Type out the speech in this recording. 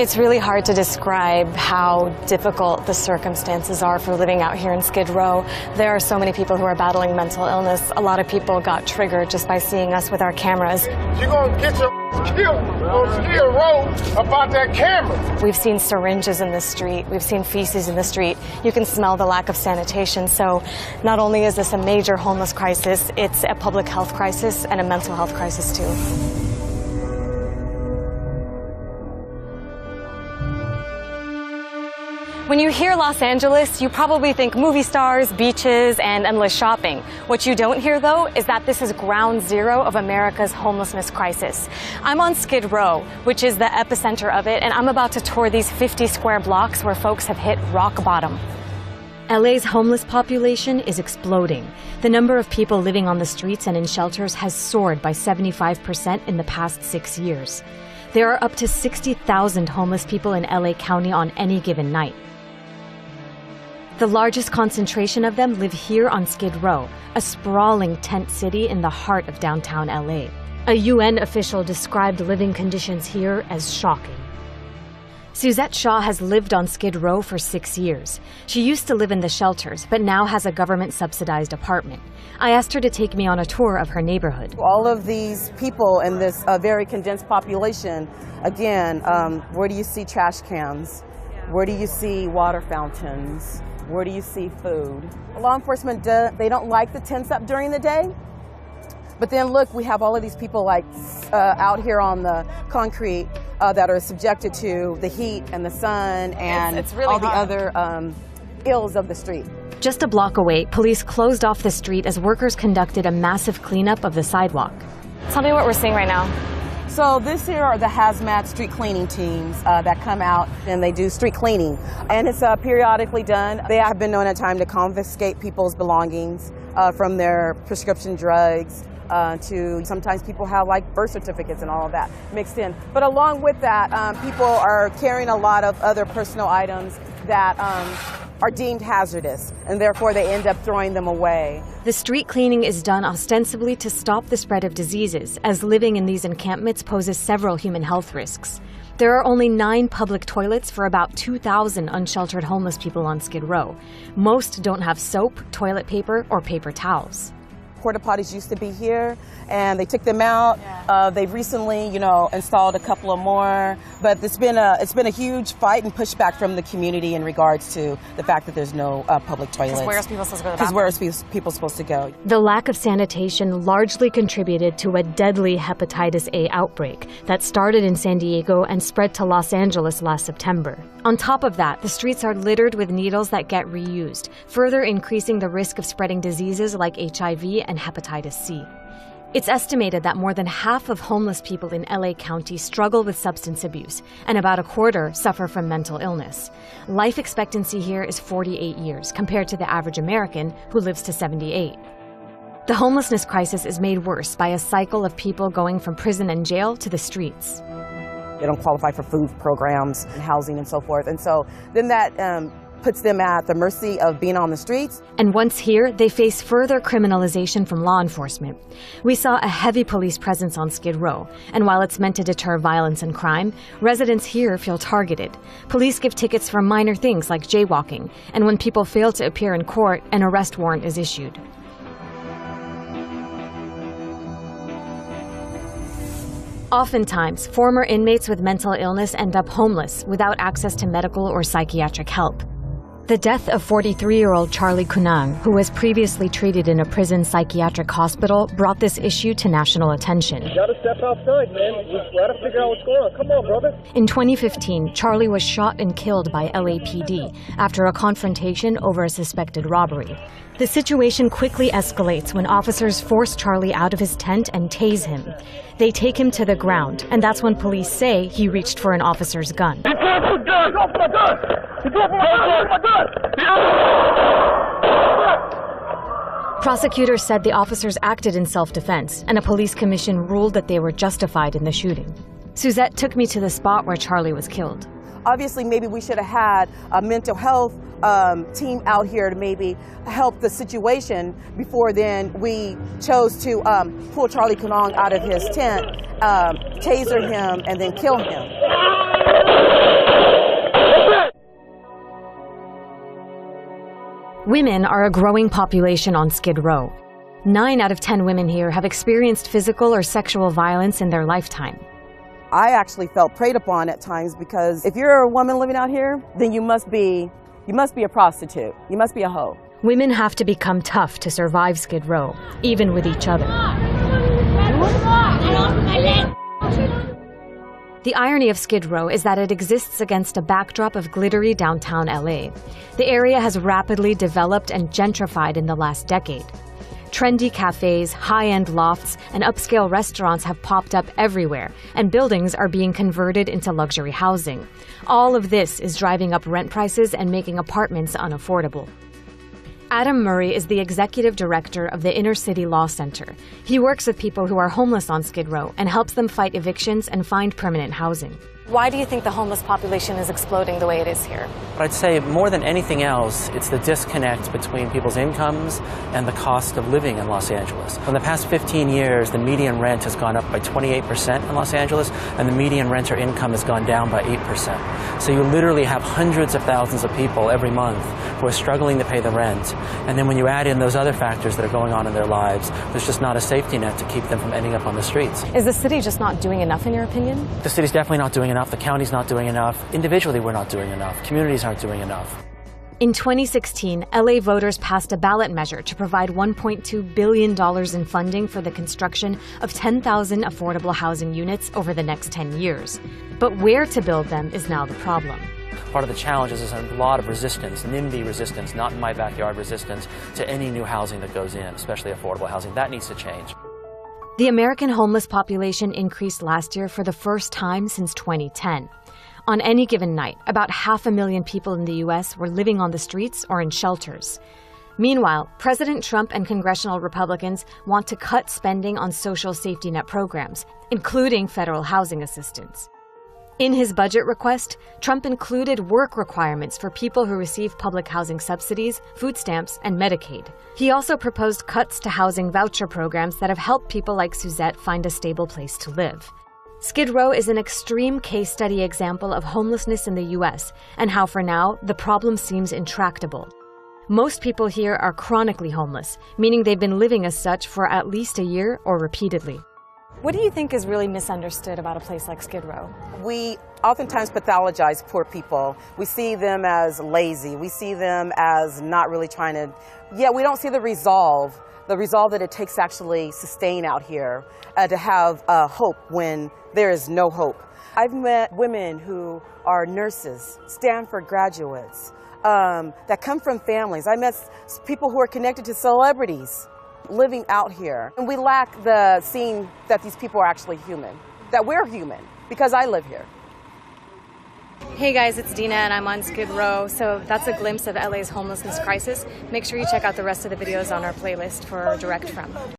It's really hard to describe how difficult the circumstances are for living out here in Skid Row. There are so many people who are battling mental illness. A lot of people got triggered just by seeing us with our cameras. You're gonna get your killed on Skid Row about that camera. We've seen syringes in the street. We've seen feces in the street. You can smell the lack of sanitation. So not only is this a major homeless crisis, it's a public health crisis and a mental health crisis too. When you hear Los Angeles, you probably think movie stars, beaches, and endless shopping. What you don't hear, though, is that this is ground zero of America's homelessness crisis. I'm on Skid Row, which is the epicenter of it, and I'm about to tour these 50 square blocks where folks have hit rock bottom. LA's homeless population is exploding. The number of people living on the streets and in shelters has soared by 75% in the past 6 years. There are up to 60,000 homeless people in LA County on any given night. The largest concentration of them live here on Skid Row, a sprawling tent city in the heart of downtown LA. A UN official described living conditions here as shocking. Suzette Shaw has lived on Skid Row for 6 years. She used to live in the shelters, but now has a government-subsidized apartment. I asked her to take me on a tour of her neighborhood. All of these people in this very condensed population, again, where do you see trash cans? Where do you see water fountains? Where do you see food? Law enforcement, they don't like the tents up during the day. But then look, we have all of these people like out here on the concrete that are subjected to the heat and the sun and it's really all the hot. other ills of the street. Just a block away, police closed off the street as workers conducted a massive cleanup of the sidewalk. Tell me what we're seeing right now. So this here are the hazmat street cleaning teams that come out and they do street cleaning. And it's periodically done. They have been known at times to confiscate people's belongings from their prescription drugs to sometimes people have like birth certificates and all of that mixed in. But along with that, people are carrying a lot of other personal items that are deemed hazardous, and therefore they end up throwing them away. The street cleaning is done ostensibly to stop the spread of diseases, as living in these encampments poses several human health risks. There are only 9 public toilets for about 2,000 unsheltered homeless people on Skid Row. Most don't have soap, toilet paper, or paper towels. Porta potties used to be here, and they took them out. They've recently, installed a couple of more. But it's been a huge fight and pushback from the community in regards to the fact that there's no public toilets. Because where are people supposed to go to the Because where bathroom? are people supposed to go? The lack of sanitation largely contributed to a deadly hepatitis A outbreak that started in San Diego and spread to Los Angeles last September. On top of that, the streets are littered with needles that get reused, further increasing the risk of spreading diseases like HIV and hepatitis C. It's estimated that more than half of homeless people in LA County struggle with substance abuse, and about a quarter suffer from mental illness. Life expectancy here is 48 years, compared to the average American, who lives to 78. The homelessness crisis is made worse by a cycle of people going from prison and jail to the streets. They don't qualify for food programs and housing and so forth. And so then that puts them at the mercy of being on the streets. And once here, they face further criminalization from law enforcement. We saw a heavy police presence on Skid Row, and while it's meant to deter violence and crime, residents here feel targeted. Police give tickets for minor things like jaywalking, and when people fail to appear in court, an arrest warrant is issued. Oftentimes, former inmates with mental illness end up homeless without access to medical or psychiatric help. The death of 43-year-old Charlie Kunang, who was previously treated in a prison psychiatric hospital, brought this issue to national attention. You gotta step outside, man. We gotta figure out what's going on. Come on, brother. In 2015, Charlie was shot and killed by LAPD after a confrontation over a suspected robbery. The situation quickly escalates when officers force Charlie out of his tent and tase him. They take him to the ground, and that's when police say he reached for an officer's gun. He dropped my gun! He dropped my gun! He dropped my gun! Prosecutors said the officers acted in self-defense, and a police commission ruled that they were justified in the shooting. Suzette took me to the spot where Charlie was killed. Obviously, maybe we should have had a mental health team out here to maybe help the situation before then we chose to pull Charlie Kunang out of his tent, taser him, and then kill him. Women are a growing population on Skid Row. 9 out of 10 women here have experienced physical or sexual violence in their lifetime. I actually felt preyed upon at times because if you're a woman living out here, then you must be a prostitute. You must be a hoe. Women have to become tough to survive Skid Row, even with each other. The irony of Skid Row is that it exists against a backdrop of glittery downtown LA. The area has rapidly developed and gentrified in the last decade. Trendy cafes, high-end lofts, and upscale restaurants have popped up everywhere, and buildings are being converted into luxury housing. All of this is driving up rent prices and making apartments unaffordable. Adam Murray is the executive director of the Inner City Law Center. He works with people who are homeless on Skid Row and helps them fight evictions and find permanent housing. Why do you think the homeless population is exploding the way it is here? I'd say more than anything else, it's the disconnect between people's incomes and the cost of living in Los Angeles. In the past 15 years, the median rent has gone up by 28% in Los Angeles, and the median renter income has gone down by 8%. So you literally have hundreds of thousands of people every month who are struggling to pay the rent. And then when you add in those other factors that are going on in their lives, there's just not a safety net to keep them from ending up on the streets. Is the city just not doing enough, in your opinion? The city's definitely not doing enough. The county's not doing enough. Individually, we're not doing enough. Communities aren't doing enough. In 2016, LA voters passed a ballot measure to provide $1.2 billion in funding for the construction of 10,000 affordable housing units over the next 10 years. But where to build them is now the problem. Part of the challenge is there's a lot of resistance, NIMBY resistance, not in my backyard resistance, to any new housing that goes in, especially affordable housing. That needs to change. The American homeless population increased last year for the first time since 2010. On any given night, about 500,000 people in the U.S. were living on the streets or in shelters. Meanwhile, President Trump and congressional Republicans want to cut spending on social safety net programs, including federal housing assistance. In his budget request, Trump included work requirements for people who receive public housing subsidies, food stamps, and Medicaid. He also proposed cuts to housing voucher programs that have helped people like Suzette find a stable place to live. Skid Row is an extreme case study example of homelessness in the U.S. and how, for now, the problem seems intractable. Most people here are chronically homeless, meaning they've been living as such for at least a year or repeatedly. What do you think is really misunderstood about a place like Skid Row? We oftentimes pathologize poor people. We see them as lazy. We see them as not really trying to, we don't see the resolve that it takes to actually sustain out here, to have hope when there is no hope. I've met women who are nurses, Stanford graduates, that come from families. I met people who are connected to celebrities living out here. And we lack the seeing that these people are actually human, that we're human, because I live here. Hey guys, it's Dina and I'm on Skid Row. So that's a glimpse of LA's homelessness crisis. Make sure you check out the rest of the videos on our playlist for Direct From.